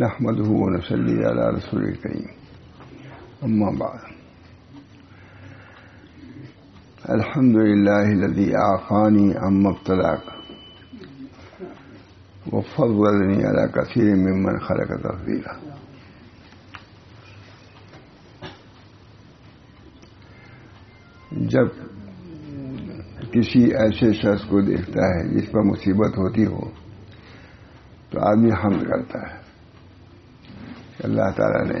نحمده ونصلي على رسوله الكريم أما بعد الحمد لله الذي أعطاني عما ابتلاك وفضلني على كثير ممن خلق تفضيلا. جب کسی ایسے شخص کو دیکھتا ہے جس پر مصیبت ہوتی ہو تو آدمی حمد کرتا ہے کہ اللہ تعالیٰ نے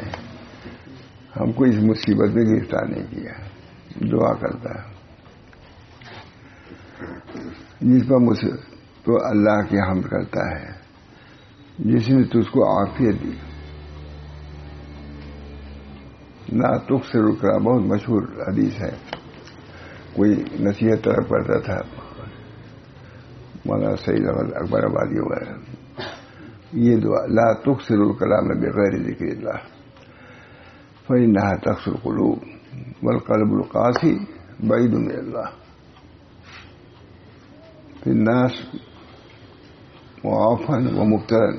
ہم کو اس مصیبت میں گرفتار نہیں کیا. دعا کرتا ہے جس پر مصیبت تو اللہ کی حمد کرتا ہے جس نے تجھ کو عافیت دی. لا تکثر الکلام بہت مشہور حدیث ہے. کوئی نصیحت طرف کرتا تھا مولانا صاحب اکبر آبادی وغیرہ. یہ دعا لا تکثر الکلام بغیر ذکر اللہ فإنها تقسو القلوب والقلب القاسي بعيد من الله. في الناس معافا ومبتلا،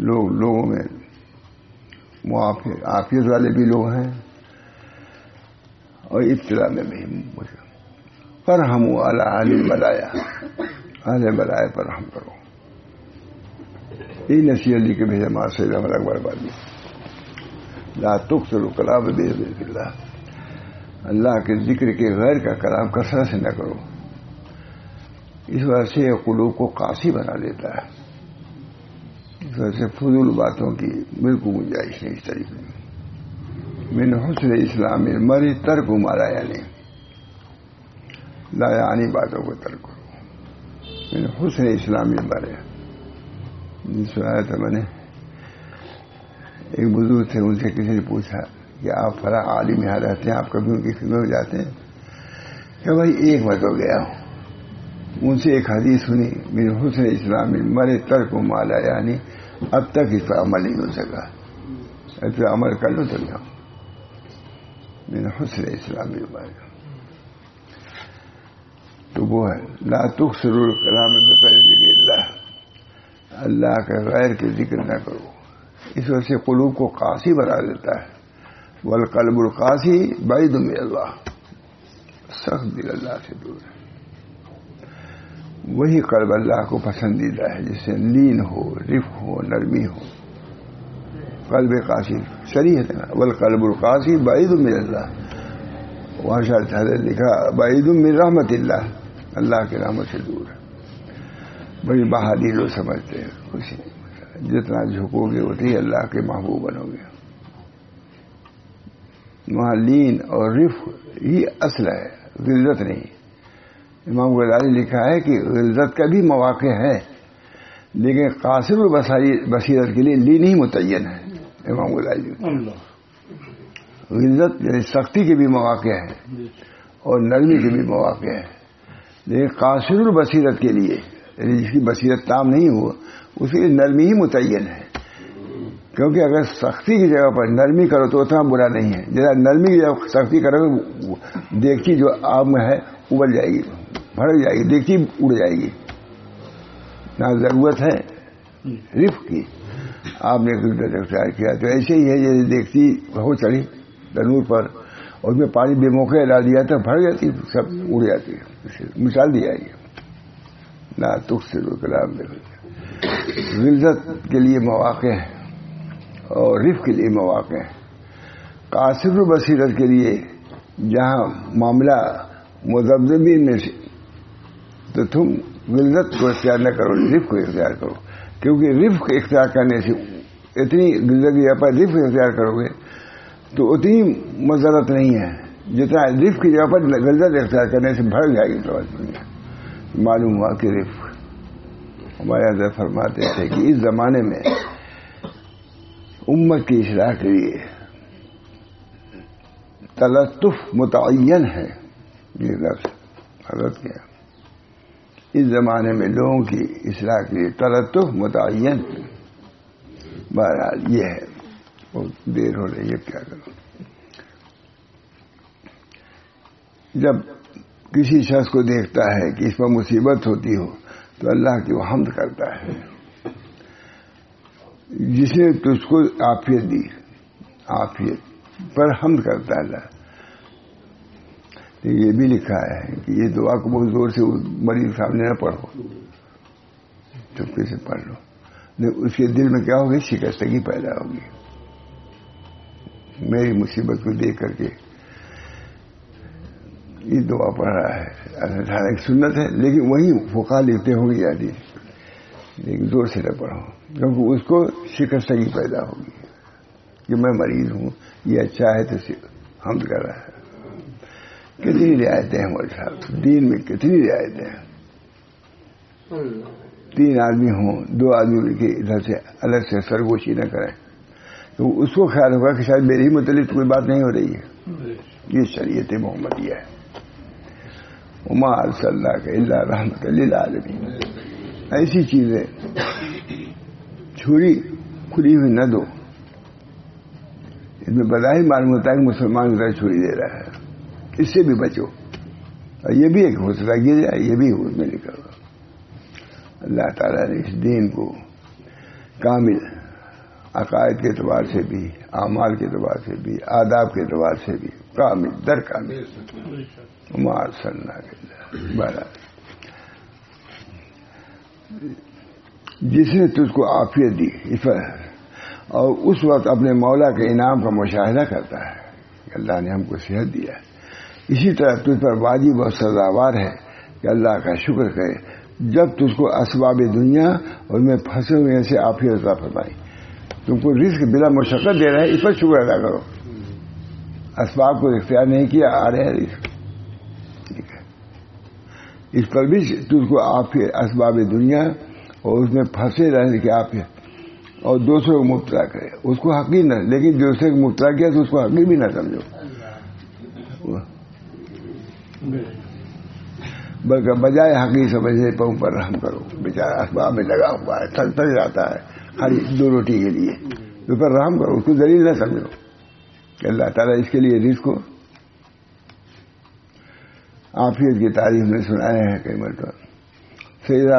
لوگوں میں عافیت والے بھی لوگ ہیں اور ابتلا میں بھی. فرحموا علی اہل البلایا، اہل بلایا پر رحم کرو. یہ نصیحت لی کے بھیجا ماں سے اکبر آبادی. لا تکثر الکلام بذکر اللہ، اللہ کے ذکر کے غیر کا کلام کثرت سے نہ کرو. اس وجہ سے قلوب کو قاسی بنا دیتا ہے. اس وجہ سے فضول باتوں کی بالکل گنجائش نہیں. اس طریقے میں من حسن اسلام المرء ترک ما لا یعنی، لا یعنی باتوں کو ترک کرو. من حسن اسلام المرء. جس آیا تھا میں نے ایک بزرگ تھے، ان سے کسی نے پوچھا کہ آپ فلاں عالم یہاں رہتے ہیں، آپ کبھی ان کی خدمت میں جاتے ہیں؟ کہ بھائی ایک میں تو گیا ہوں. ان سے ایک حدیث سنی من حسن اسلام المرء ترک ما لا یعنی. اب تک اس پر عمل نہیں ہو سکا. اس پر عمل کر لو تو جاؤ. من حسن اسلام المرء تو وہ ہے لا تکثر الکلام بغیر ذکر اللہ، اللہ کے غیر کے ذکر نہ کرو. اس وجہ سے قلوب کو قاسی بنا دیتا ہے. والقلب القاسی بعید من اللہ، سخت دل اللہ سے دور ہے. وہی قلب اللہ کو پسندیدہ ہے جس سے لین ہو، رفق ہو، نرمی ہو. قلب قاسی صریح ہے نا. والقلب القاسی بعید من اللہ. وہاں شاید حضرت لکھا بعید من رحمت اللہ، اللہ کی رحمت سے دور ہے. بڑی بہادری لوگ سمجھتے ہیں خوشی. جتنا جھکو گے اتنی اللہ کے محبوب بنو گے. وہاں لین اور رفق ہی اصل ہے، غلظت نہیں. امام غزالی لکھا ہے کہ غلظت کا بھی مواقع ہے لیکن قاصر بصیرت کے لیے لین ہی متعین ہے. امام غزالی غلظت یعنی سختی کے بھی مواقع ہے اور نرمی کے بھی مواقع ہے لیکن قاصر البصیرت کے لیے یعنی جس کی بصیرت تام نہیں ہو اس کے لیے نرمی ہی متعین ہے. کیونکہ اگر سختی کی جگہ پر نرمی کرو تو اتنا برا نہیں ہے. جب نرمی کی جگہ سختی کرو گے دیکھتی جو آگ میں ہے ابل جائے گی، بھڑک جائے گی، دیکھتی اڑ جائے گی. نہ ضرورت ہے رفق کی. آپ نے غلظت اختیار کیا تو ایسے ہی ہے جیسے دیکھتی ہو چڑھی تنور پر اور اس میں پانی بے موقع ڈال دیا تو بھڑ جاتی، سب اڑ جاتی ہے. مثال دی جائے گی. لا تکثر الکلام بغیر. غلظت کے لیے مواقع ہیں اور رفق کے لیے مواقع ہیں. قاصر بصیرت کے لیے جہاں معاملہ مذبذبین میں سے تو تم غلظت کو اختیار نہ کرو، رفق کو اختیار کرو. کیونکہ رفق اختیار کرنے سے اتنی غلظت کی جگہ پر رفق اختیار کرو گے تو اتنی مضرت نہیں ہے جتنا رفق کی جگہ پر غلظت اختیار کرنے سے بھڑ جائے گی. تو معلوم ہوا کہ رفق ہمارے حضرت فرماتے تھے کہ اس زمانے میں امت کی اصلاح کے لیے تلطف متعین ہے. یہ لفظ حضرت کیا اس زمانے میں لوگوں کی اصلاح کے لیے تلطف متعین. بہرحال یہ ہے. بہت دیر ہو رہی ہے، کیا کروں. جب کسی شخص کو دیکھتا ہے کہ اس پر مصیبت ہوتی ہو تو اللہ کی وہ حمد کرتا ہے جس نے تجھ کو عافیت دی، عافیت پر حمد کرتا ہے اللہ. یہ بھی لکھا ہے کہ یہ دعا کو بہت زور سے مریض سامنے نہ پڑھو، چپکے سے پڑھ لو، نہیں اس کے دل میں کیا ہوگی؟ شکستگی پیدا ہوگی. میری مصیبت کو دیکھ کر کے یہ دعا پڑھ رہا ہے، ایک سنت ہے لیکن وہی فقہا لکھتے ہوں گے یادی، لیکن زور سے نہ پڑھو کیونکہ اس کو شکستگی پیدا ہوگی کہ میں مریض ہوں، یہ اچھا ہے تو حمد کر رہا ہے. کتنی رعایتیں ہیں ہمارے ساتھ دین میں، کتنی رعایتیں ہیں. 3 آدمی ہوں، 2 آدمی کے ادھر سے الگ سے سرگوشی نہ کریں تو اس کو خیال ہوگا کہ شاید میرے ہی متعلق کوئی بات نہیں ہو رہی ہے. یہ شریعت محمدیہ ہے. وما ارسلناک الا رحمۃ للعالمین. ایسی چیزیں چھری کھلی ہوئی نہ دو. اس میں بظاہر معلوم ہوتا ہے کہ مسلمان ذرا چھری دے رہا ہے، اس سے بھی بچو. اور یہ بھی ایک حوصلہ گر جائے، یہ بھی اس میں نکل گا. اللہ تعالیٰ نے اس دین کو کامل عقائد کے اعتبار سے بھی، اعمال کے اعتبار سے بھی، آداب کے اعتبار سے بھی کامل در کامل. وما ارسلناک الا جس نے تجھ کو عافیت دی اس پر، اور اس وقت اپنے مولا کے انعام کا مشاہدہ کرتا ہے کہ اللہ نے ہم کو صحت دیا ہے. اسی طرح تجھ پر واجب اور سزاوار ہے کہ اللہ کا شکر کرے جب تجھ کو اسباب دنیا اور میں پھنسے ہوئے سے عافیت عطا فرمائی. تم کو رزق بلا مشقت دے رہا ہے، اس پر شکر ادا کرو. اسباب کو اختیار نہیں کیا، آ رہے ہیں رزق. ٹھیک ہے، اس پر بھی تجھ کو عافیت، اسباب دنیا اور اس میں پھنسے رہنے کی عافیت، اور دوسروں کو مبتلا کرے. اس کو حقیر نہ، لیکن دوسرے کو مبتلا کیا تو اس کو حقیر بھی نہ سمجھو، بلکہ بجائے حقیر سمجھنے پر اوپر رحم کرو. بیچارہ اسباب میں لگا ہوا ہے، تھک جاتا ہے خالی 2 روٹی کے لیے، اس پر رحم کرو، اس کو ذلیل نہ سمجھو کہ اللہ تعالیٰ اس کے لیے رزق کو. عافیت کی تعریف میں سنایا ہے کئی مرتبہ. سیدہ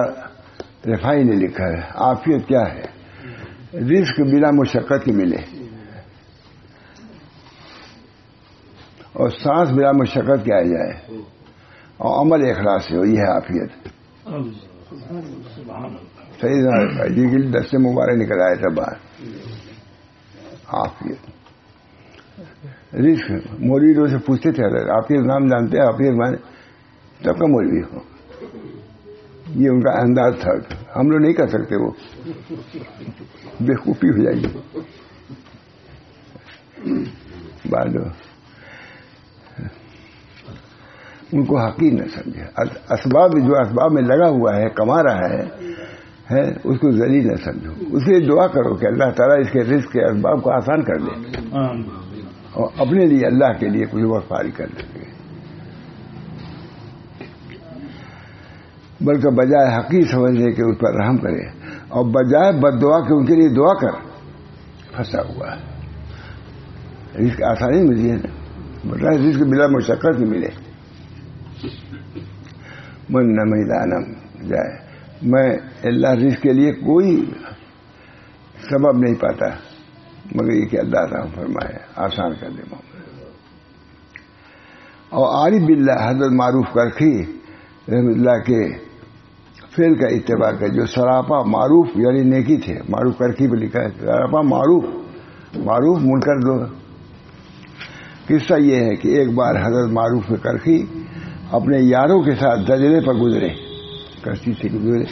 رفائی نے لکھا ہے عافیت کیا ہے؟ رزق بلا مشقت کی ملے اور سانس بلا مشقت کے آ جائے اور عمل اخلاص سے ہو، یہ ہے عافیت. سیدہ رفائی کے لیے دستے مبارک نکل آیا تھا باہر. عافیت رزق. مولویوں سے پوچھتے تھے آپ کے نام جانتے ہیں؟ آپ کے مانے تب کا مولوی ہو. یہ ان کا انداز تھا، ہم لوگ نہیں کر سکتے، وہ بےوقوفی ہو جائے گی. بعد ان کو حقیر نہ سمجھے. اسباب جو اسباب میں لگا ہوا ہے، کما رہا ہے اس کو ذلیل نہ سمجھو. اس لیے دعا کرو کہ اللہ تعالیٰ اس کے رزق کے اسباب کو آسان کر دے اور اپنے لیے اللہ کے لیے کچھ وقت فارغ کر دے. بلکہ بجائے حقیر سمجھنے کے اس پر رحم کرے اور بجائے بد دعا کے ان کے لیے دعا کر. پھنسا ہوا ہے، رزق آسانی ملی ہے نا، بتائیں رزق بلا مشقت ہی ملے. من نہ میدانم جائے، میں اللہ رزق کے لیے کوئی سبب نہیں پاتا مگر یہ کہ اللہ تعالیٰ فرمائے آسان کر دے معاملہ. اور عارف باللہ حضرت معروف کرخی رحمۃ اللہ کے فعل کا اتباع کر، جو سراپا معروف یعنی نیکی تھے. معروف کرخی پہ لکھا ہے سراپا معروف منکر دو. قصہ یہ ہے کہ ایک بار حضرت معروف کرخی اپنے یاروں کے ساتھ دجلے پر گزرے، کشتی سے گزرے.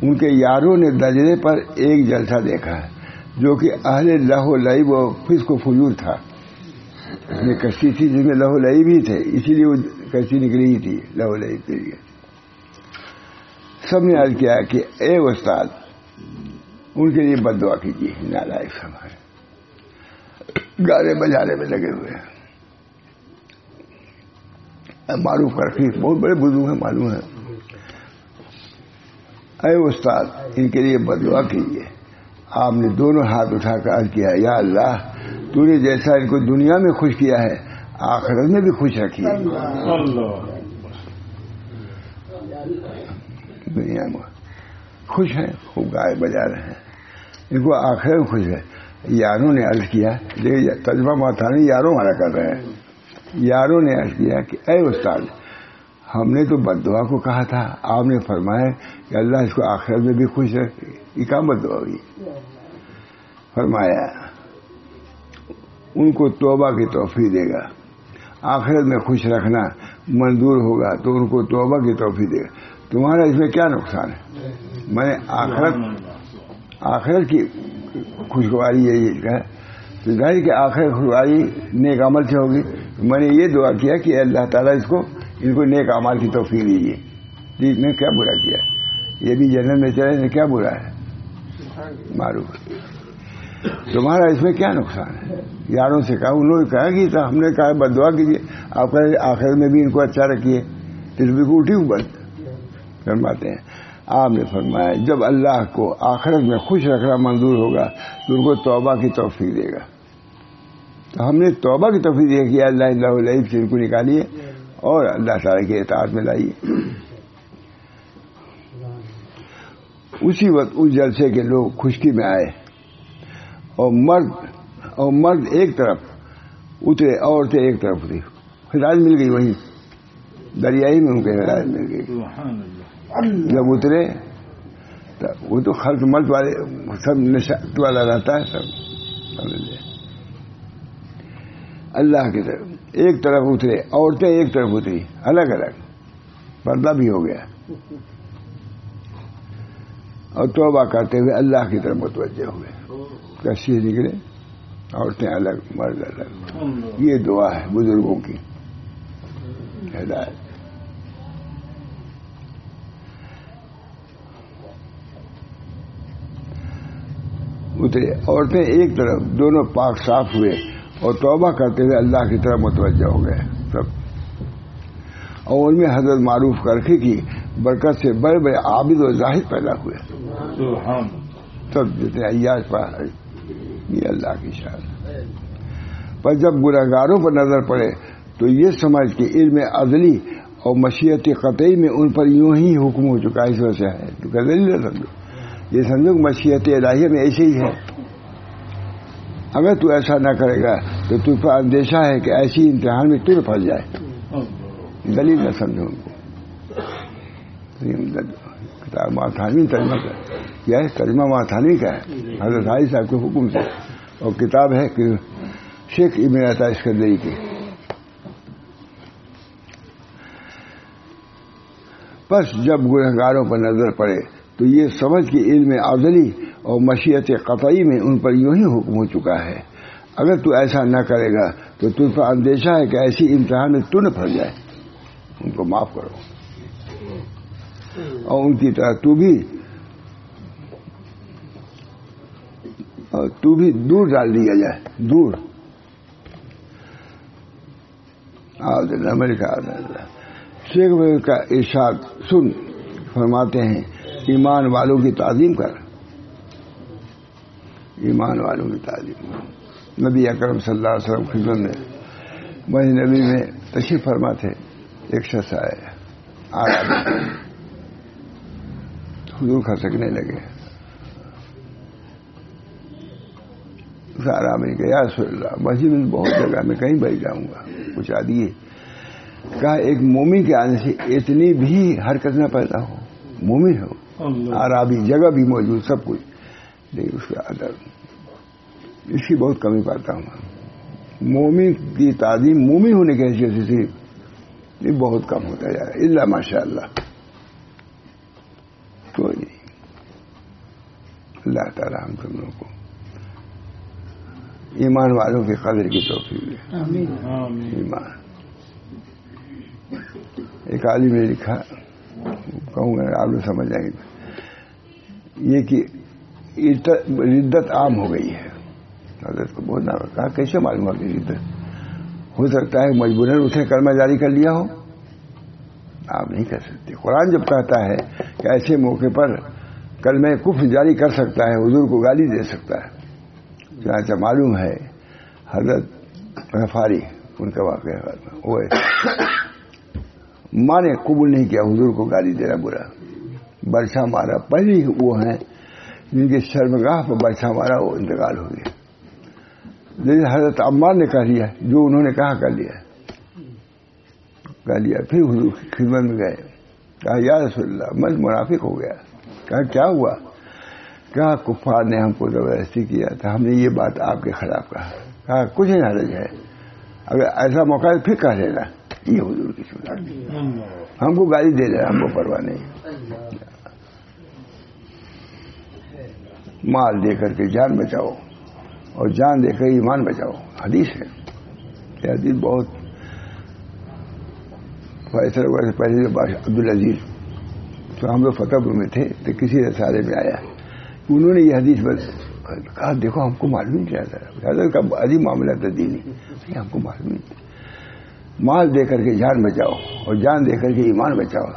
ان کے یاروں نے دجلے پر ایک جلسہ دیکھا ہے جو کہ اہل لہو لعب و فسق و فجور تھا. یہ کشتی تھی جس میں لہو لعب بھی تھے، اسی لیے وہ کشتی نکلی ہی تھی لہو لعب کے لیے. سب نے عرض کیا کہ اے استاد ان کے لیے بد دعا کیجیے، نالائق سب ہے، گانے بجانے میں لگے ہوئے ہیں. معروف کرخی بہت بڑے بزرگ ہیں معلوم ہے. اے استاد ان کے لیے بد دعا کیجیے. آپ نے دونوں ہاتھ اٹھا کر عرض کیا یا اللہ تو نے جیسا ان کو دنیا میں خوش کیا ہے آخرت میں بھی خوش رکھیے. دنیا میں خوش ہیں، خوب گائے بجا رہے ہیں، ان کو آخرت میں خوش ہے. یاروں نے عرض کیا، دیکھیے ترجمہ ماتھانی یاروں والا کر رہے ہیں. یاروں نے عرض کیا کہ اے استاد، ہم نے تو بد دعا کو کہا تھا، آپ نے فرمایا کہ اللہ اس کو آخرت میں بھی خوش رکھے. یہ کیا بد دعا ہوئی؟ فرمایا ان کو توبہ کی توفیق دے گا. آخرت میں خوش رکھنا منظور ہوگا تو ان کو توبہ کی توفیق دے گا. تمہارا اس میں کیا نقصان ہے؟ میں نے آخرت کی خوشگواری یہی ہے تو ظاہر کہ آخرت خوشگواری نیک عمل سے ہوگی. میں نے یہ دعا کیا کہ اللہ تعالیٰ ان کو نیک اعمال کی توفیق دیجیے. جی میں کیا برا کیا؟ یہ بھی جنت میں چلے نے کیا برا ہے؟ معروف. تمہارا اس میں کیا نقصان ہے؟ یاروں سے کہا، انہوں نے کہا کہ ہم نے کہا بد دعا کیجیے، آپ کہیں آخرت میں بھی ان کو اچھا رکھیے. تصویر کو اٹھی بند فرماتے ہیں. آپ نے فرمایا جب اللہ کو آخرت میں خوش رکھنا منظور ہوگا تو ان کو توبہ کی توفیق دے گا. تو ہم نے توبہ کی توفیق دے کہ اللہ اللہ سے ان کو نکالیے اور اللہ تعالیٰ کے اطاعت میں لائیے. اسی وقت اس جلسے کے لوگ خشکی میں آئے اور مرد ایک طرف اترے، عورتیں ایک طرف اتری. ہدایت مل گئی، وہیں دریائی میں ان کو ہدایت مل گئی. جب اترے تو وہ تو خلط ملت والے سب نشات والا رہتا ہے سب. اللہ کی طرف ایک طرف اترے، عورتیں ایک طرف اتری، الگ الگ، پردہ بھی ہو گیا اور توبہ کرتے ہوئے اللہ کی طرف متوجہ ہوئے. کیسے نکلے؟ عورتیں الگ، مرد الگ. یہ دعا ہے بزرگوں کی ہدایت. اترے، عورتیں ایک طرف، دونوں پاک صاف ہوئے اور توبہ کرتے ہوئے اللہ کی طرف متوجہ ہو گئے سب. اور ان میں حضرت معروف کرخی کی برکت سے بڑے بڑے عابد و زاہد پیدا ہوئے. سب جتنے عیاش پر یہ اللہ کی شان. پر جب گنہگاروں پر نظر پڑے تو یہ سمجھ کہ علم ازلی اور مشیت قطعی میں ان پر یوں ہی حکم ہو چکا ہے. اس وجہ سے ہے تو غزلی نہ سمجھو، یہ سمجھو کہ مشیت الہیہ میں ایسے ہی ہے. اگر تو ایسا نہ کرے گا تو تجھ پر اندیشہ ہے کہ ایسی امتحان میں تو پھنس جائے. دلیل نہ سمجھو ان کو. کتاب ماتھانی ترجمہ کیا ہے، ترجمہ ماتھانی کا ہے حضرت رہائش صاحب کے حکم سے، اور کتاب ہے کہ شیخ ابن عطا اسکندری کی. بس جب گنہگاروں پر نظر پڑے تو یہ سمجھ کہ علم ازلی اور مشیت قطعی میں ان پر یوں ہی حکم ہو چکا ہے. اگر تو ایسا نہ کرے گا تو تجھ پر اندیشہ ہے کہ ایسی امتحان میں تو نہ پھنس جائے. ان کو معاف کرو اور ان کی طرح تو بھی دور ڈال دیا جائے، دور. امریکہ شیخ کا ارشاد سن فرماتے ہیں ایمان والوں کی تعظیم کر، ایمان والوں کی تعظیم. نبی اکرم صلی اللہ علیہ وسلم خدمت میں مسجد نبی میں تشریف فرما تھے. ایک شخص آیا، حضور کھسکنے لگے. سارا میں کہ یا رسول اللہ، مسجد میں بہت جگہ میں کہیں بیٹھ جاؤں گا، کچھ آدھی. کہا ایک مومن کے آنے سے اتنی بھی حرکت نہ پیدا ہو. مومن ہو، عربی جگہ بھی موجود، سب کچھ، لیکن اس کا ادب اس کی بہت کمی پاتا ہوں. مومن کی تعظیم مومن ہونے کی حیثیت سے یہ بہت کم ہوتا جا رہا ہے. اللہ ماشاء اللہ کوئی نہیں. اللہ تعالیٰ ہم سب لوگوں کو ایمان والوں کی قدر کی توفیق دے. ایمان. ایک عالم نے لکھا، کہوں گا آپ لوگ سمجھ جائیں گے، یہ کہ ردت عام ہو گئی ہے. حضرت کو بہت نہ کہا کیسے معلوم ہوا کہ ردت ہو سکتا ہے مجبوراً اسے کلمہ جاری کر لیا ہو. آپ نہیں کر سکتے. قرآن جب کہتا ہے کہ ایسے موقع پر کلمہ کفر جاری کر سکتا ہے، حضور کو گالی دے سکتا ہے. چنانچہ معلوم ہے حضرت غفاری ان کا واقعہ وہ ماں نے قبول نہیں کیا حضور کو گالی دینا برا، برچا مارا. پہلی وہ ہیں جن کی شرمگاہ پر بیٹھا ہمارا وہ انتقال ہو گیا. لیکن حضرت عمار نے کہہ لیا جو انہوں نے کہا کر لیا. پھر حضور کی خدمت میں گئے. کہا یا رسول اللہ میں منافق ہو گیا. کہا کیا ہوا؟ کہا کفار نے ہم کو زبردستی کیا تھا, ہم نے یہ بات آپ کے خلاف کہا. کہا کچھ نہیں حرج ہے, اگر ایسا موقع ہے پھر کہہ لینا. یہ حضور کی سنت, ہم کو گالی دے رہے, ہم کو پرواہ نہیں. مال دے کر کے جان بچاؤ اور جان دے کر ایمان بچاؤ. حدیث ہے. یہ حدیث بہت فیصلہ سے پہلے جو عبدالعزیز تو ہم لوگ فتح پور میں تھے تو کسی رسالے میں آیا, انہوں نے یہ حدیث بس کہا دیکھو ہم کو معلوم نہیں چلتا عجیب معاملہ تھا دینی, ہم کو معلوم نہیں. مال دے کر کے جان بچاؤ اور جان دے کر کے ایمان بچاؤ.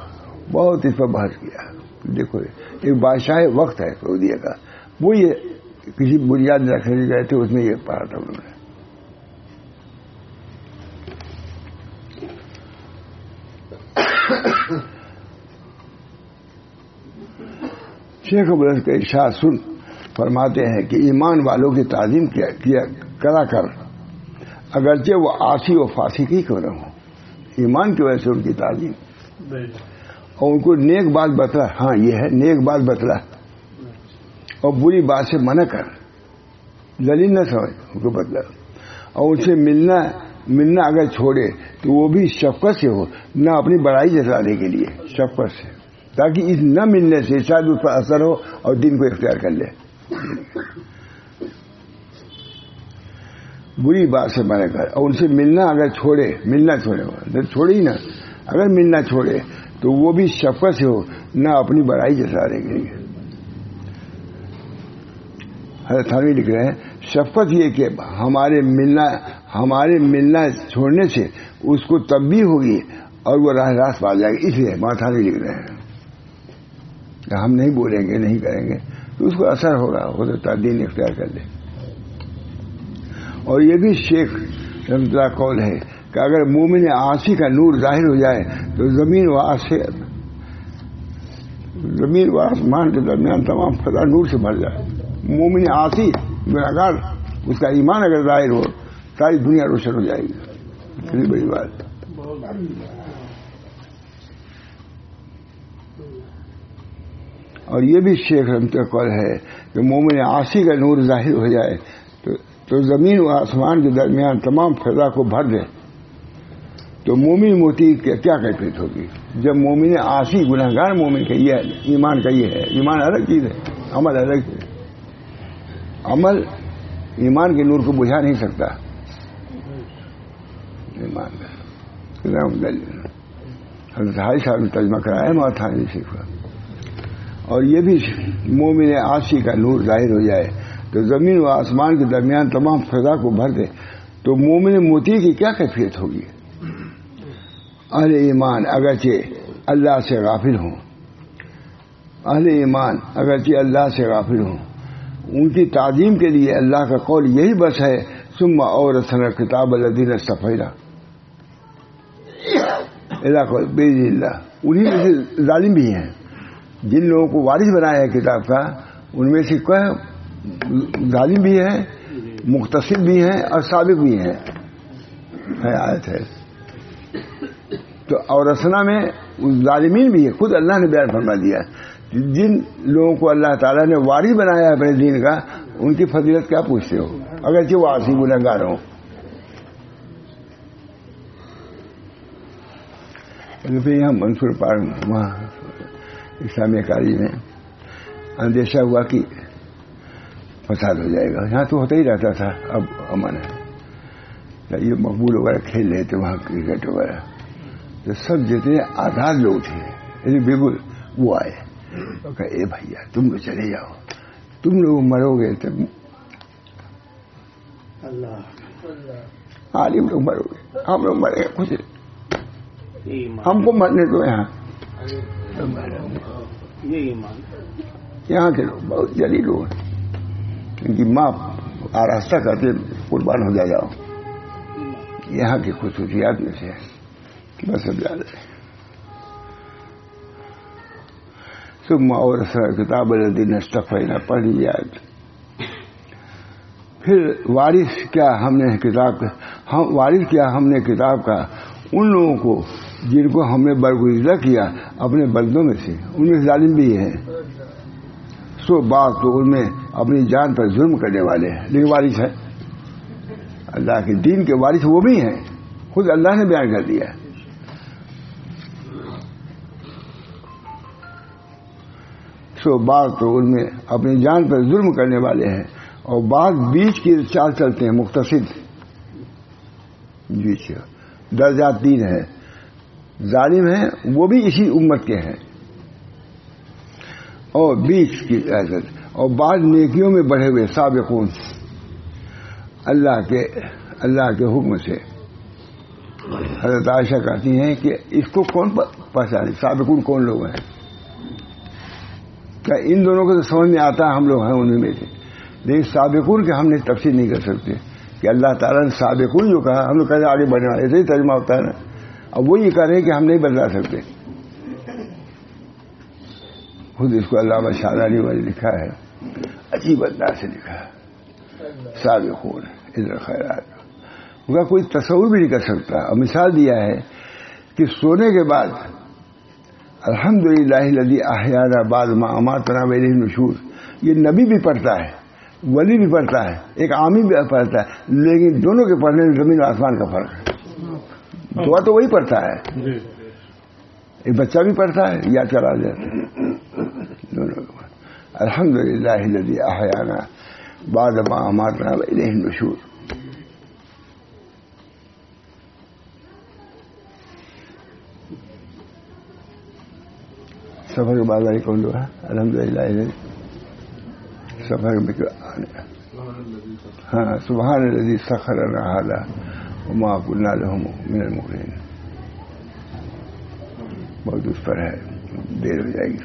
بہت اس پر بحث کیا. دیکھو ایک بادشاہ وقت ہے سعودیہ کا, وہ یہ کسی بنیاد رکھنے گئے تھے, اس میں یہ پڑھا تھا انہوں نے. شیخ ابراہیم کا ارشاد سن فرماتے ہیں کہ ایمان والوں کی تعظیم کرا کر اگرچہ وہ عاصی و فاسقی کیوں نہ ہو, ایمان کی وجہ سے ان کی تعظیم, اور ان کو نیک بات بتلا. ہاں یہ ہے نیک بات بتلا اور بری بات سے منع کر, ذلیل نہ سمجھ, ان کو بتلا. اور ان سے ملنا اگر چھوڑے تو وہ بھی شفقت سے ہو, نہ اپنی بڑائی جتانے کے لیے, شفقت سے, تاکہ اس نہ ملنے سے شاید اس پر اثر ہو اور دین کو اختیار کر لے. بری بات سے منع کر, اور ان سے ملنا اگر چھوڑے چھوڑے ہی نا, اگر ملنا چھوڑے تو وہ بھی شفقت سے ہو, نہ اپنی بڑائی جتانے کے لیے. حضرت الثانی لکھ رہے ہیں شفقت یہ کہ ہمارے ملنا چھوڑنے سے اس کو تبدیل ہوگی اور وہ راہ راست پا جائے گا. اس لیے الثانی لکھ رہے ہیں ہم نہیں بولیں گے نہیں کریں گے تو اس کو اثر ہوگا, ہو سکتا ہے دین اختیار کر لے. اور یہ بھی شیخ رحمۃ اللہ قول ہے کہ اگر مومن عاصی کا نور ظاہر ہو جائے تو زمین و آسمان کے درمیان تمام فضا نور سے بھر جائے. مومن عاصی گنہگار, اس کا ایمان اگر ظاہر ہو ساری دنیا روشن ہو جائے گی. کتنی بڑی بات. اور یہ بھی شیخ رحمۃ اللہ قول ہے کہ مومن عاصی کا نور ظاہر ہو جائے تو زمین و آسمان کے درمیان تمام فضا کو بھر دے تو مومن موتی کی کیا کیفیت ہوگی. جب مومن عاصی گنہگار مومن کا یہ ہے, ایمان کا یہ ہے. ایمان الگ چیز ہے, عمل الگ چیز ہے. عمل ایمان کے نور کو بجھا نہیں سکتا. ایمان کا رہائش صاحب نے ترجمہ کرایا الثانی شیخ کا. اور یہ بھی مومن عاصی کا نور ظاہر ہو جائے تو زمین و آسمان کے درمیان تمام فضا کو بھر دے تو مومن موتی کی کیا کیفیت ہوگی. اہل ایمان اگرچہ اللہ سے غافل ہوں, ان کی تعظیم کے لیے اللہ کا قول یہی بس ہے ثم اورثنا کتاب الذین اصطفینا باذن اللہ. انہی میں سے ظالم بھی ہیں, جن لوگوں کو وارث بنایا ہے کتاب کا, ان میں سے کوئی ظالم بھی ہے, مقتصد بھی ہیں اور سابق بھی ہیں. آیت ہے تو اورثنا میں ظالمین بھی ہے. خود اللہ نے بیان فرما دیا جن لوگوں کو اللہ تعالیٰ نے وارث بنایا ہے اپنے دین کا, ان کی فضیلت کیا پوچھتے ہو اگرچہ وہ عاصی گنہگار ہوں. یہاں منصور پارک وہاں اسلامی کالج میں اندیشہ ہوا کہ فساد ہو جائے گا. یہاں تو ہوتا ہی رہتا تھا, اب امن ہے. یہ مقبول وغیرہ کھیل رہے تھے وہاں کرکٹ وغیرہ, تو سب جتنے آزاد لوگ تھے بالکل وہ آئے اور کہا اے بھیا تم لوگ چلے جاؤ, تم لوگ مرو گے تب عالم لوگ مرو گے, ہم لوگ مرے گے کچھ ہم کو مرنے دو. یہاں کے لوگ بہت جلیل لوگ ہیں, ان کی ماں آراستہ کرتے قربان ہو جاؤ. یہاں کی خصوصیات میں سے بس اب یاد ہے. ثم اورثنا کتاب الذین اصطفینا پڑھ لیا. پھر وارث کیا ہم نے کتاب کا ان لوگوں کو جن کو ہم نے برگزیدہ کیا اپنے بندوں میں سے، ان میں ظالم بھی ہیں. سو بعض تو ان میں اپنی جان پر ظلم کرنے والے ہیں، لیکن وارث ہے اللہ کے دین کے وارث وہ بھی ہیں، خود اللہ نے بیان کر دیا. سو بعض تو ان میں اپنی جان پر ظلم کرنے والے ہیں اور بعض بیچ کی چال چلتے ہیں، مقتصد بیچ. درجات 3 ہے. ظالم ہیں وہ بھی اسی امت کے ہیں اور بیچ کی عزت، اور بعض نیکیوں میں بڑھے ہوئے سابقون اللہ کے حکم سے. حضرت عائشہ کہتی ہیں کہ اس کو کون پہچانے، سابقون کون لوگ ہیں؟ کیا ان دونوں کو تو سمجھ میں آتا ہے، ہم لوگ ہیں انہیں میں سے، لیکن سابقون کے ہم نے تفسیر نہیں کر سکتے کہ اللہ تعالیٰ نے سابقون جو کہا ہم لوگ کہتے آگے بڑھنے والے، ایسے ہی ترجمہ ہوتا ہے نا. اب وہ یہ کہہ رہے ہیں کہ ہم نہیں بدلا سکتے. خود اس کو علامہ شعرانی والے لکھا ہے، عجیب انداز سے لکھا ہے، سابقون ادھر خیرات کا کوئی تصور بھی نہیں کر سکتا. اور مثال دیا ہے کہ سونے کے بعد الحمدللہ الذی احیانا بعد ما اماتنا والیہ النشور، یہ نبی بھی پڑھتا ہے، ولی بھی پڑھتا ہے، ایک عامی بھی پڑھتا ہے، لیکن دونوں کے پڑھنے میں زمین و آسمان کا فرق ہے. دعا تو وہی پڑھتا ہے، ایک بچہ بھی پڑھتا ہے یا چلا جاتا ہے، دونوں کے بعد الحمدللہ الذی احیانا بعد ما اماتنا والیہ النشور. سفر کے بعد والی کون ہے؟ الحمدللہ سفر میں ہاں سبحان الذی سخر لنا ھذا وما كنا له من المقرنین. بہت اس پر ہے، دیر ہو جائے گی.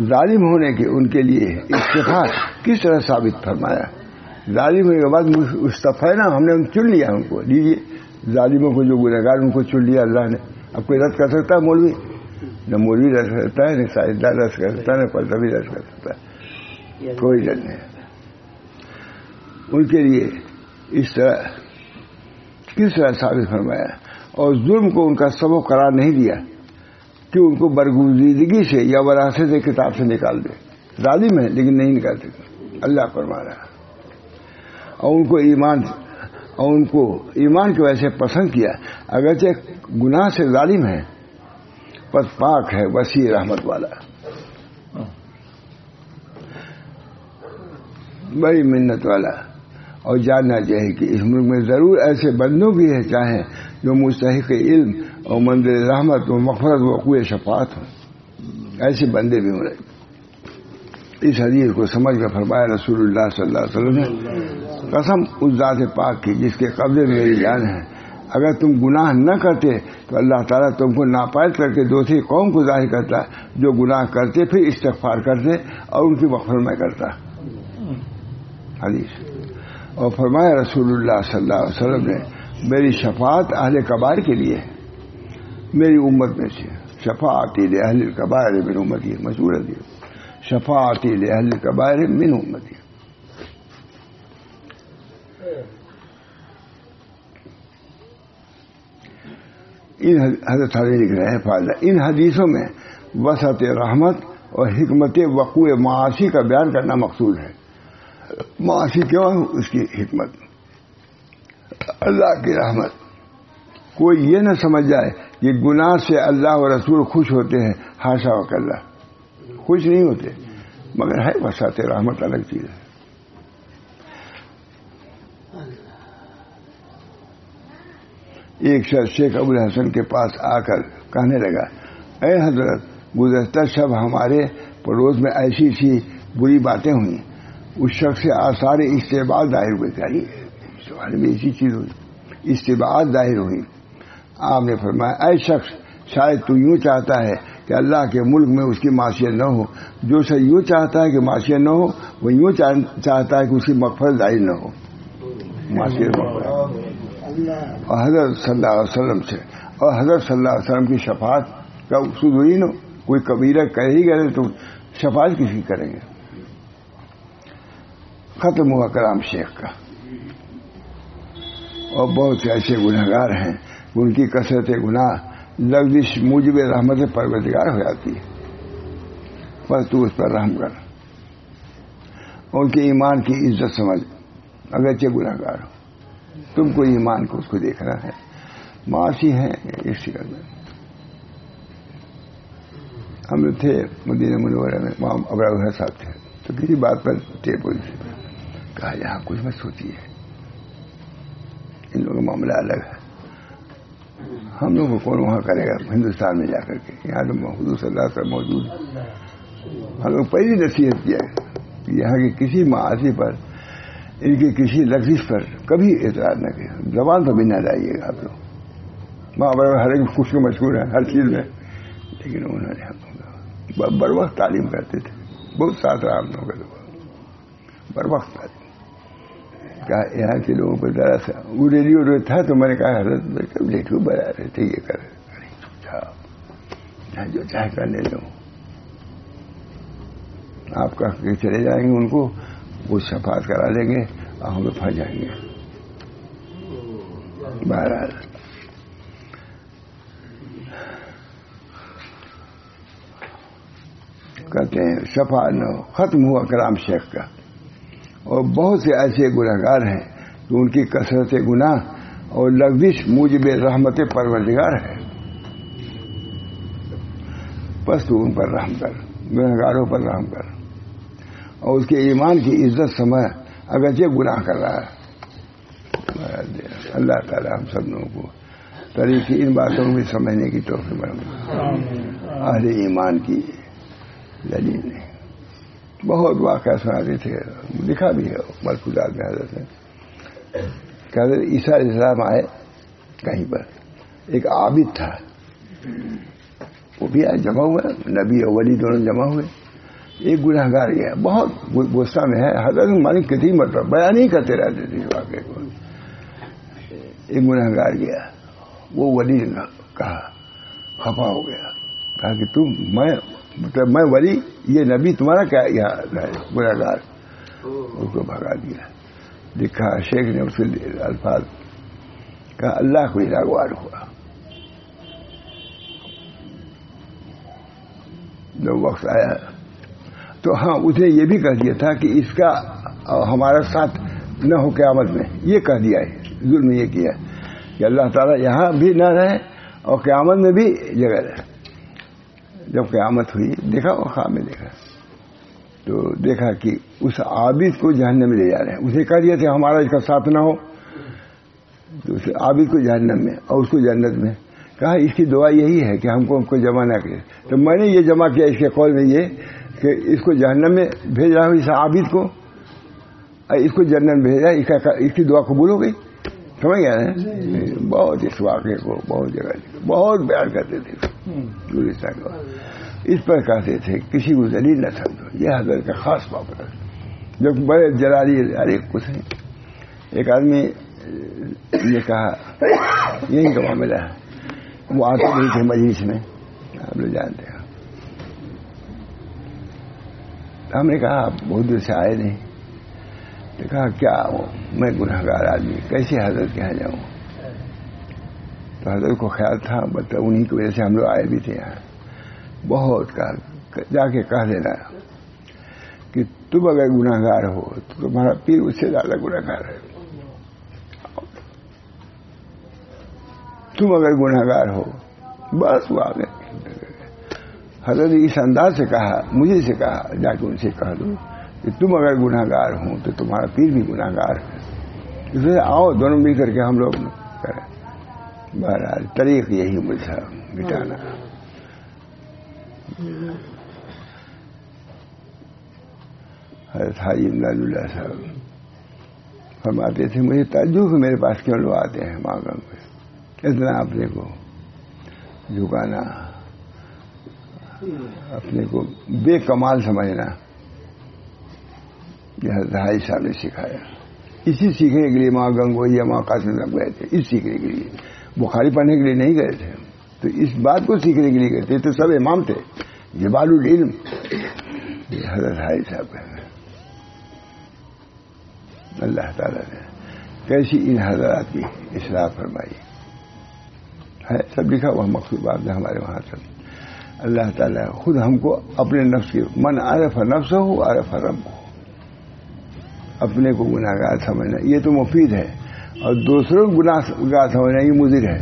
ظالم ہونے کے ان کے لیے استفاء کس طرح ثابت فرمایا؟ ظالم ہونے کے بعد استفینا، ہم نے چن لیا ان کو. لیجیے ظالموں کو جو گنہگار ان کو چن لیا اللہ نے. اب کوئی رد کر سکتا ہے؟ مولوی نہ مولوی رد کر سکتا ہے، نہ سائنسدان رد کر سکتا ہے، نہ فلسفی رد کر سکتا ہے، کوئی رد نہیں. ان کے لیے اس طرح کس طرح ثابت فرمایا اور ظلم کو ان کا سبب قرار نہیں دیا کہ ان کو برگزیدگی سے یا وراثت سے کتاب سے نکال دے. ظالم ہے لیکن نہیں نکال سکتے، اللہ فرما رہا. اور ان کو ایمان کی وجہ سے پسند کیا، اگرچہ گناہ سے ظالم ہے، پس پاک ہے، وسیع رحمت والا، بڑی منت والا. اور جاننا چاہیے کہ اس ملک میں ضرور ایسے بندوں بھی ہے چاہیں جو مستحق علم اور منزل رحمت و مغفرت و وقوع شفاعت ہوں. ایسے بندے بھی ہوں. اس حدیث کو سمجھ کر فرمایا رسول اللہ صلی اللہ علیہ وسلم نے، قسم اس ذات پاک کی جس کے قبضے میں میری جان ہے، اگر تم گناہ نہ کرتے تو اللہ تعالیٰ تم کو ناپائل کر کے دوسری قوم کو ظاہر کرتا جو گناہ کرتے پھر استغفار کرتے اور ان کی مغفرت میں کرتا. حدیث. اور فرمایا رسول اللہ صلی اللہ علیہ وسلم نے، میری شفاعت اہل کبائر کے لیے ہے، میری امت میں سے. شفاعتی لأہل الکبائر من امتی، مشہور ہے شفاعتی لأہل الکبائر من امتی. حضرت لکھ رہے ہیں فائدہ. ان حدیثوں میں وسعت رحمت اور حکمت وقوع معاشی کا بیان کرنا مقصود ہے. معاشی کیوں؟ اس کی حکمت، اللہ کی رحمت. کوئی یہ نہ سمجھ جائے کہ گناہ سے اللہ اور رسول خوش ہوتے ہیں، حاشا وکلا، خوش نہیں ہوتے، مگر ہے وسعت رحمت الگ چیز ہے. ایک شخص شیخ ابو الحسن کے پاس آ کر کہنے لگا، اے حضرت، گزشتہ شب ہمارے پڑوس میں ایسی سی بری باتیں ہوئیں. اس شخص سے آثار استباع ظاہر ہوئے. سوال میں ایسی چیز ہوئی، استباع ظاہر ہوئی. آپ نے فرمایا، اے شخص، شاید تو یوں چاہتا ہے کہ اللہ کے ملک میں اس کی معصیت نہ ہو. جو شخص یوں چاہتا ہے کہ معصیت نہ ہو، وہ یوں چاہتا ہے کہ اس کی مغفرت ظاہر نہ ہو. معصیت مغفرت. اور حضرت صلی اللہ علیہ وسلم سے اور حضرت صلی اللہ علیہ وسلم کی شفاعت کا صدوری نو کوئی کبیرہ کہہ ہی گئے تو شفاعت کس کی کریں گے. ختم ہوا کلام شیخ کا. اور بہت سے ایسے گنہگار ہیں ان کی کثرت گناہ لغزش موجب رحمت پروردگار ہو جاتی ہے. بس تو اس پر رحم کر. ان کے ایمان کی عزت سمجھ, اگرچہ گنہگار ہو. تم کو ایمان کو اس کو دیکھنا ہے. معاشی ہیں اس شکل میں. ہم لوگ تھے مدینہ منورہ میں, وہاں ابراہیم صاحب تھے, تو کسی بات پر تھے پولیس میں کہا یہاں کچھ مت سوچیے, ان لوگوں کا معاملہ الگ ہے. ہم لوگوں کو کون وہاں کرے گا ہندوستان میں جا کر کے, یہاں تو حضور صلی اللہ علیہ وسلم موجود ہے. ہم لوگ پہلی نصیحت کیا کہ یہاں کے کسی معاشی پر, ان کی کسی لفظ پر کبھی اعتراض نہ کریں, زبان پر بھی نہ لائیے گا آپ لوگ. وہاں ہر ایک خوش کو مشہور ہے ہر چیز میں, لیکن انہوں نے بر وقت تعلیم کرتے تھے. بہت ساتھ رہا ہم لوگوں کا, بر وقت تعلیم. کہا یہاں کے لوگوں کو ذرا سا وہ ریڈیو تھا تو میں نے کہا حضرت لیٹو بنا رہے تھے, یہ کر جو چاہے کرنے دو, آپ کہہ کے چلے جائیں گے ان کو, وہ شفاعت کرا لیں گے اور ہم لوگ پھنس جائیں گے. بہرحال کہتے ہیں شفاعت نہ ہو. ختم ہوا کلام شیخ کا. اور بہت سے ایسے گنہگار ہیں کہ ان کی کثرت گناہ اور لغزش موجب رحمت پروردگار ہے. بس تو ان پر رحم کر, گنہگاروں پر رحم کر, اور اس کے ایمان کی عزت سمجھ اگرچہ گناہ کر رہا ہے. اللہ تعالی ہم سب لوگوں کو طریقے ان باتوں کو بھی سمجھنے کی توفیق بخشے. اہل ایمان کی دلیل نہیں. بہت واقعہ سناتے تھے, لکھا بھی ہے ملفوظات میں حضرت نے. کہ حضرت عیسیٰ علیہ السلام آئے کہیں پر, ایک عابد تھا, وہ بھی آئے, جمع ہوا, نبی اور ولی دونوں جمع ہوئے. ایک گنہگار گیا, بہت غصہ میں ہے. حضرت مالک کتنی مرتبہ بیان نہیں کرتے رہتے تھے اس واقعے کو. ایک گنہگار گیا, وہ ولی نے کہا, خفا ہو گیا, کہا کہ تم میں ولی, یہ نبی تمہارا کیا یہاں گنہگار. اس کو بھگا دیا. لکھا شیخ نے اس کے الفاظ, کہا اللہ کو ناگوار ہوا. جب وقت آیا تو ہاں اس نے یہ بھی کہہ دیا تھا کہ اس کا ہمارا ساتھ نہ ہو قیامت میں. یہ کہہ دیا ہے, ظلم یہ کیا کہ اللہ تعالیٰ یہاں بھی نہ رہے اور قیامت میں بھی جگہ رہے. جب قیامت ہوئی دیکھا, وہ خواب میں دیکھا, تو دیکھا کہ اس عابد کو جہنم میں لے جا رہے ہیں. اسے کہہ دیا تھا ہمارا اس کا ساتھ نہ ہو, تو اس عابد کو جہنم میں اور اس کو جنت میں. کہا اس کی دعا یہی ہے کہ ہم کو جمع نہ کرے. تو میں نے یہ جمع کیا اس کے قول میں یہ کہ اس کو جہنم میں بھیج رہا ہوں, اس عابد کو, اس کو جنت بھیجا, اس کی دعا قبول ہو گئی. سمجھ گیا ہے. بہت اس واقعے کو بہت جگہ بہت بیان کرتے تھے. اس پر کہتے تھے کسی کو ذلیل نہ سمجھو, یہ حضرت کا خاص بات ہے. جو بڑے جلالی ارے کچھ نہیں. ایک آدمی نے کہا, یہی کا معاملہ ہے, وہ آتے نہیں تھے مجلس میں, آپ لوگ جانتے ہیں. ہم نے کہا آپ بہت دور سے آئے نہیں. تو کہا کیا میں گنہگار آدمی کیسے حضرت کے یہاں جاؤں. تو حضرت کو خیال تھا بتا انہیں کی وجہ سے ہم لوگ آئے بھی تھے یہاں. بہت کہا جا کے کہہ دینا کہ تم اگر گنہگار ہو تو تمہارا پیر اس سے زیادہ گنہگار ہے. تم اگر گنہگار ہو, بس وہ آگے. حضرت نے اس انداز سے کہا, مجھے سے کہا جا کے ان سے کہہ دو کہ تم اگر گنہگار ہوں تو تمہارا پیر بھی گنہگار ہے. اس لیے آؤ دونوں مل کر کے ہم لوگ کریں. بہرحال طریق یہی مذہب مٹانا. حضرت حاجی امداد اللہ صاحب فرماتے تھے مجھے تعجب میرے پاس کیوں لوگ آتے ہیں ماگم میں, اتنا اپنے کو جھکانا, اپنے کو بے کمال سمجھنا. یہ حضرت حاجی صاحب نے سکھایا. اسی سیکھنے کے لیے ماں گنگوئی یا ماں قاسم صاحب گئے تھے, اس سیکھنے کے لیے. بخاری پڑھنے کے لیے نہیں گئے تھے، تو اس بات کو سیکھنے کے لیے گئے تھے. تو سب امام تھے، جبال العلم. یہ حضرت حاجی صاحب ہیں. اللہ تعالیٰ نے کیسی ان حضرات کی اصلاح فرمائی ہے، سب لکھا ہوا مکتوبات میں ہمارے وہاں سب. اللہ تعالیٰ خود ہم کو اپنے نفس کی، من عرف نفسہ عرف ربہ، اپنے کو گناہگار سمجھنا یہ تو مفید ہے، اور دوسروں کو گناہگار سمجھنا یہ مضر ہے.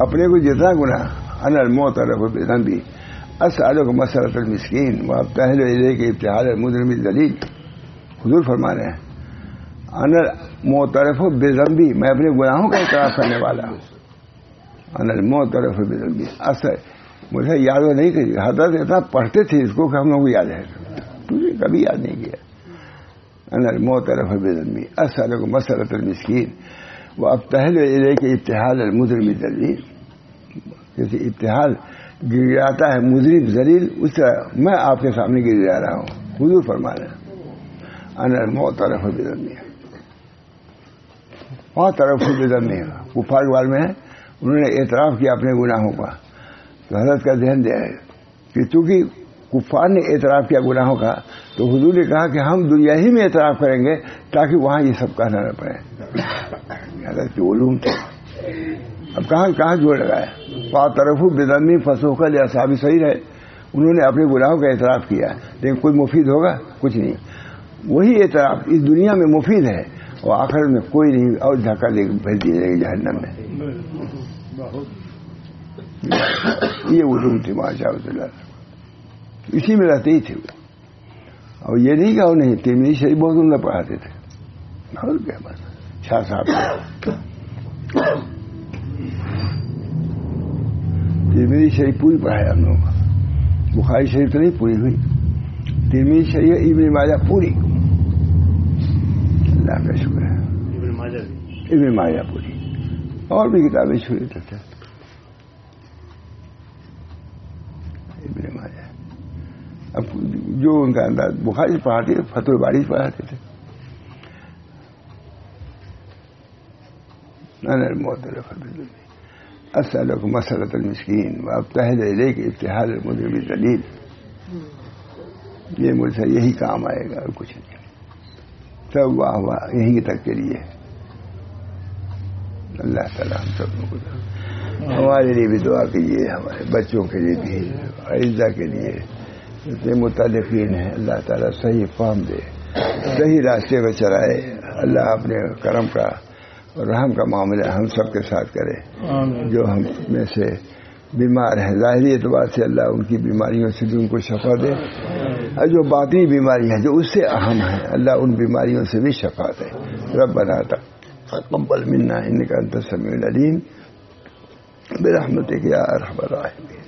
اپنے کو جتنا گناہ، انا المعترف بذنبی اسألک مسألۃ المسکین وابتہل الیک ابتہال المجرم الذلیل. حضور فرما رہے ہیں انا المعترف بذنبی، میں اپنے گناہوں کا اعتراف کرنے والا ہوں. انا المعترف بذنبی. اصل مجھے یاد وہ نہیں کری، حضرت اتنا پڑھتے تھے اس کو کہ ہم لوگوں کو یاد ہے، تجھے کبھی یاد نہیں کیا. انا المعترف بذنبی اسألک مسألۃ المسکین وابتہل الیک ابتہال المجرم الذلیل. جیسے ابتہال گراتا ہے مجرم ذلیل، اس طرح میں آپ کے سامنے گر رہا ہوں. حضور فرما رہے ہیں انا المعترف بذنبی. معترف بذنبی کفار کے بارے میں ہے، انہوں نے اعتراف کیا اپنے گناہوں کا. تو حضرت کا ذہن دیا ہے کہ چونکہ کفار نے اعتراف کیا گناہوں کا، تو حضور نے کہا کہ ہم دنیا ہی میں اعتراف کریں گے تاکہ وہاں یہ سب کہنا نہ پڑے. حضرت کے علوم تھے. اب کہاں جوڑ لگایا. فاعترفوا بذنبی فسوقا لاصحاب السعیر ہے. انہوں نے اپنے گناہوں کا اعتراف کیا، لیکن کوئی مفید ہوگا کچھ نہیں. وہی اعتراف اس دنیا میں مفید ہے اور آخر میں کوئی نہیں، اور دھکا دے کے بھیج دی جائے گی جہنم میں. یہ علوم تھی ماشاء اللہ، اسی میں رہتے ہی تھے وہ. اور یہ نہیں کہ نہیں، ترمذی شریف بہت عمدہ پڑھاتے تھے. اور کیا بات، شاہ صاحب ترمذی شریف پوری پڑھایا ہم لوگوں کو. بخاری شریف تو نہیں پوری ہوئی، ترمذی شریف ابن ماجہ پوری. اللہ کا شکر ہے. ابن ماجہ پوری، اور بھی کتابیں چھوڑی تھے. ابن ماجہ اب جو ان کا انداز بخاری پڑھاتے تھے، فتح الباری پڑھاتے تھے. انا المعترف بذنبی اسألک مسألۃ المسکین وابتہل الیک ابتہال المجرم الذلیل. یہ مجھ سے یہی کام آئے گا اور کچھ نہیں. سب واہ واہ یہیں تک کے لیے. اللہ تعالیٰ ہم سب کو ہمارے لیے بھی دعا کیجیے، ہمارے بچوں کے لیے بھی، عزہ کے لیے جتنے متعلقین ہیں اللہ تعالیٰ صحیح فہم دے، صحیح راستے پہ چلائے. اللہ اپنے کرم کا اور رحم کا معاملہ ہم سب کے ساتھ کرے. جو ہم میں سے بیمار ہیں ظاہری اعتبار سے اللہ ان کی بیماریوں سے بھی ان کو شفا دے، اور جو باطنی بیماری ہیں جو اس سے اہم ہیں اللہ ان بیماریوں سے بھی شفا دے. ربنا تقبل منا انک انت السمیع العلیم برحمتک یا ارحم الراحمین.